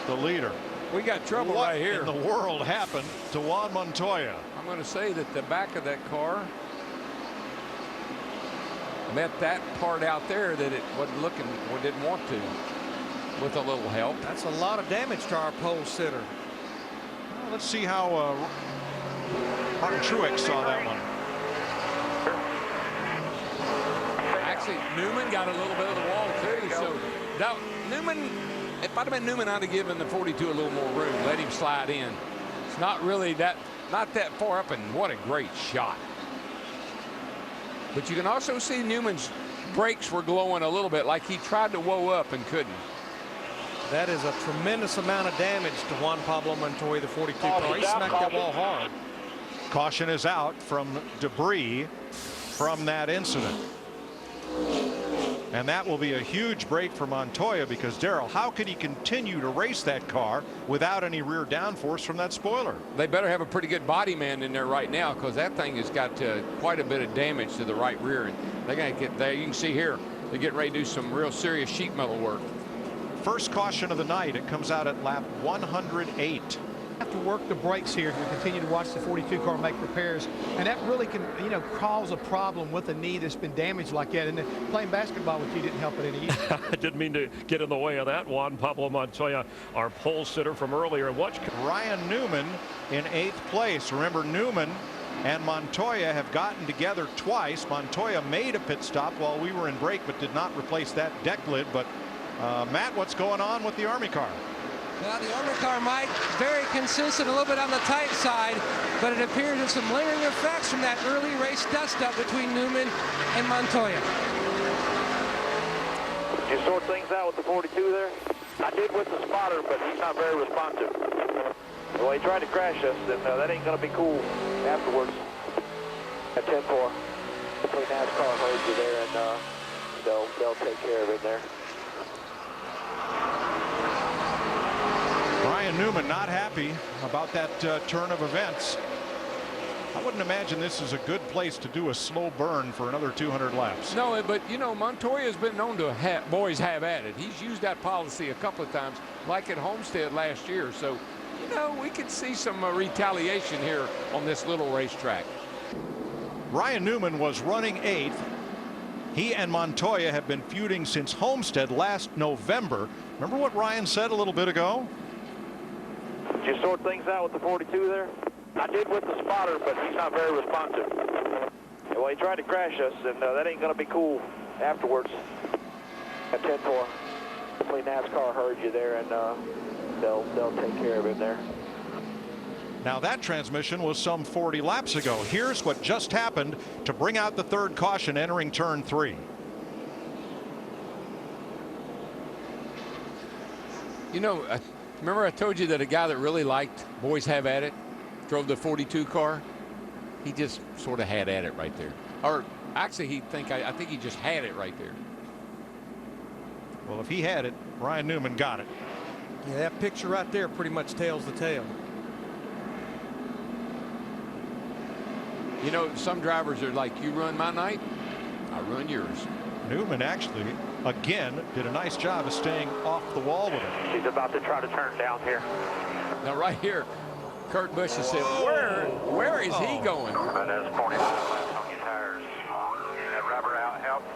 the leader. We got trouble What right here. in the world happened to Jaun Montoya? I'm going to say that the back of that car met that part out there that it wasn't looking or didn't want to with a little help. That's a lot of damage to our pole sitter. Well, let's see how Martin Truex saw that one. Actually, Newman got a little bit of the wall too. So that, Newman, if I'd have been Newman, I'd have given the 42 a little more room, let him slide in. It's not really not that far up, and what a great shot. But you can also see Newman's brakes were glowing a little bit, like he tried to whoa up and couldn't. That is a tremendous amount of damage to Jaun Pablo Montoya, the 42 car. He smacked that wall hard. Caution is out from debris from that incident. And that will be a huge break for Montoya, because Darrell, how could he continue to race that car without any rear downforce from that spoiler? They better have a pretty good body man in there right now, because that thing has got quite a bit of damage to the right rear, and they're going to get there. You can see here they're getting ready to do some real serious sheet metal work. First caution of the night. It comes out at lap 108. Have to work the brakes here to continue to watch the 42 car make repairs, and that really can, you know, cause a problem with a knee that's been damaged like that. And then playing basketball with you didn't help it any either. I didn't mean to get in the way of that. Jaun Pablo Montoya, our pole sitter from earlier. Watch Ryan Newman in 8th place. Remember, Newman and Montoya have gotten together twice. Montoya made a pit stop while we were in break, but did not replace that deck lid. But Matt, what's going on with the Army car? Well, the Army car, Mike, very consistent, a little bit on the tight side, but it appears there's some lingering effects from that early race dust-up between Newman and Montoya. Did you sort things out with the 42 there? I did with the spotter, but he's not very responsive. Well, he tried to crash us, and that ain't going to be cool afterwards. At 10-4. Hopefully NASCAR heard you there, and they'll take care of it there. Ryan Newman not happy about that turn of events. I wouldn't imagine this is a good place to do a slow burn for another 200 laps. No, but you know, Montoya's been known to boys have at it. He's used that policy a couple of times, like at Homestead last year. So, you know, we could see some retaliation here on this little racetrack. Ryan Newman was running 8th. He and Montoya have been feuding since Homestead last November. Remember what Ryan said a little bit ago? Did you sort things out with the 42 there? I did with the spotter, but he's not very responsive. Well, he tried to crash us, and that ain't going to be cool afterwards. At 10-4. Hopefully NASCAR heard you there, and they'll take care of it there. Now that transmission was some 40 laps ago. Here's what just happened to bring out the third caution entering turn 3. You know, remember I told you that a guy that really liked boys have at it drove the 42 car? He just sort of had at it right there. Or actually, I think he just had it right there. Well, if he had it, Ryan Newman got it. Yeah, that picture right there pretty much tells the tale. You know, some drivers are like, you run my night, I run yours. Newman actually, again, did a nice job of staying off the wall with it. He's about to try to turn down here. Now right here, Kurt Busch has said, where is he going? That's 45 laps on your tires. That rubber out helps.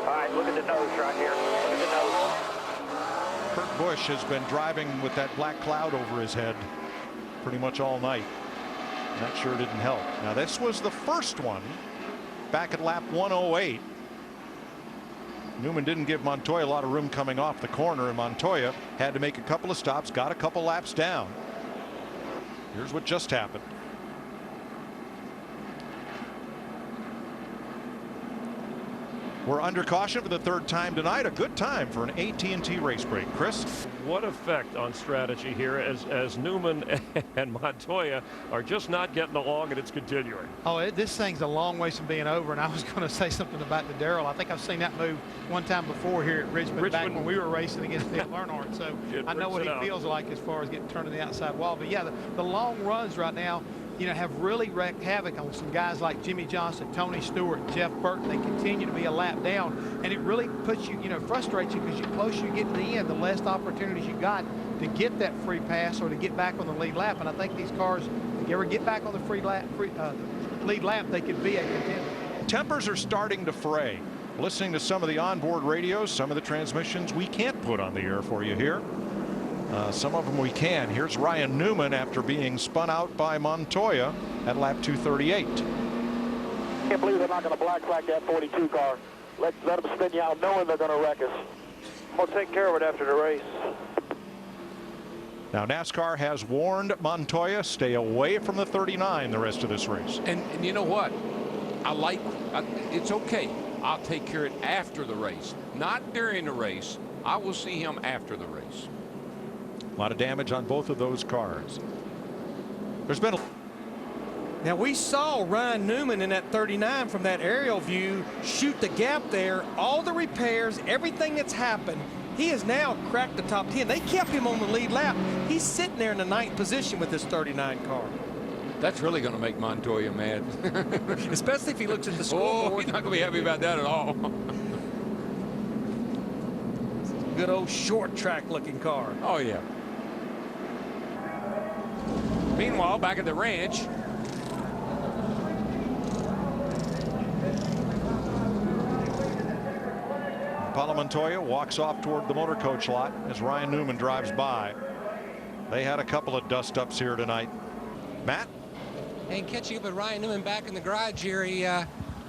All right, look at the nose right here. Look at the nose. Kurt Busch has been driving with that black cloud over his head pretty much all night. And that sure didn't help. Now this was the first one back at lap 108. Newman didn't give Montoya a lot of room coming off the corner, and Montoya had to make a couple of stops, got a couple laps down. Here's what just happened. We're under caution for the third time tonight. A good time for an AT&T race break. Chris? what effect on strategy here as Newman and Montoya are just not getting along, and it's continuing. Oh, this thing's a long ways from being over, and I was going to say something about the Darrell. I think I've seen that move one time before here at Richmond back when we were racing against Dale Earnhardt, so I know what he feels like as far as getting turned to the outside wall. But yeah, the long runs right now, have really wreaked havoc on some guys like Jimmy Johnson, Tony Stewart, Jeff Burton. They continue to be a lap down, and it really puts you, frustrates you, because the closer you get to the end, the less opportunities you got to get that free pass or to get back on the lead lap. And I think these cars, if you ever get back on the lead lap, they could be a contender. Tempers are starting to fray. Listening to some of the onboard radios, some of the transmissions we can't put on the air for you here. Some of them we can. Here's Ryan Newman after being spun out by Montoya at lap 238. Can't believe they're not going to black flag that 42 car. Let them spin you out knowing they're going to wreck us. We'll take care of it after the race. Now NASCAR has warned Montoya, stay away from the 39 the rest of this race. And you know what? It's okay. I'll take care of it after the race, not during the race. I will see him after the race. A lot of damage on both of those cars. There's been Now we saw Ryan Newman in that 39 from that aerial view shoot the gap there. All the repairs, everything that's happened, he has now cracked the top 10. They kept him on the lead lap. He's sitting there in the 9th position with this 39 car. That's really going to make Montoya mad. Especially if he looks at the scoreboard. Oh, he's not going to be happy about that at all. Good old short track looking car. Oh, yeah. Meanwhile, back at the ranch, Pablo Montoya walks off toward the motor coach lot as Ryan Newman drives by. They had a couple of dust-ups here tonight. Matt? And catching up with Ryan Newman back in the garage here,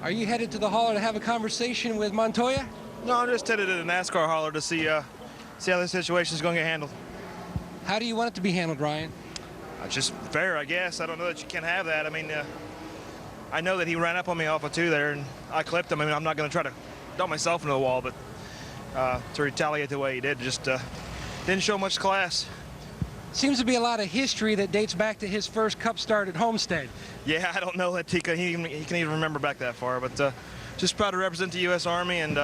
are you headed to the hauler to have a conversation with Montoya? No, I'm just headed to the NASCAR hauler to see how this situation is going to get handled. How do you want it to be handled, Ryan? Just fair, I guess. I don't know that you can have that. I mean, I know that he ran up on me off of 2 there, and I clipped him. I mean, I'm not going to try to dump myself into the wall, but to retaliate the way he did just didn't show much class. Seems to be a lot of history that dates back to his first Cup start at Homestead. Yeah, I don't know that he can even remember back that far, but just proud to represent the U.S. Army, and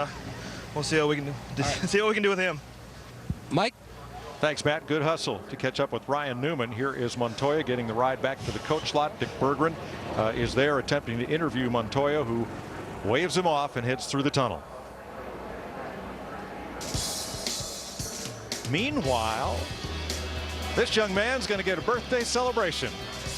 we'll see what we can do. See what we can do with him. Mike? Thanks, Matt. Good hustle to catch up with Ryan Newman. Here is Montoya getting the ride back to the coach lot. Dick Berggren is there attempting to interview Montoya, who waves him off and heads through the tunnel. Meanwhile, this young man's going to get a birthday celebration.